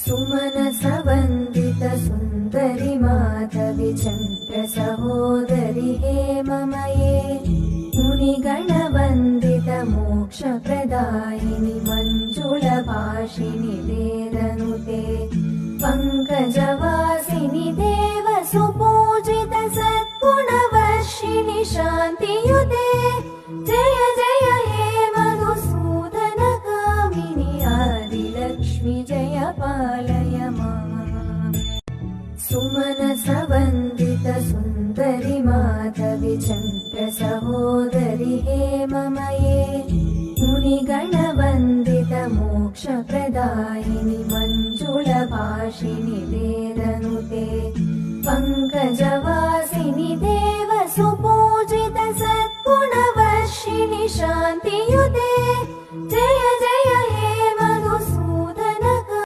सुमनसवन्दित सुन्दरि माधवि चन्द्र सहोदरि हेममये मुनिगणवन्दित मोक्षप्रदायिनि मञ्जुलभाषिणि वेदनुते पङ्कजवासिनि देव सुपूजित सद्गुणवर्षिणि शान्तियुते जय जय हे मधुसूदन कामिनि आदिलक्ष्मि जय पालय माम्। सुमनसवन्दित सुन्दरि माधवि चन्द्र सहोदरि हेममये मुनिगणवन्दित मोक्षप्रदायिनि मञ्जुलभाषिणि वेदनुते पङ्कजवासिनि देव सुपूजित सद्गुणवर्षिणि शान्तियुते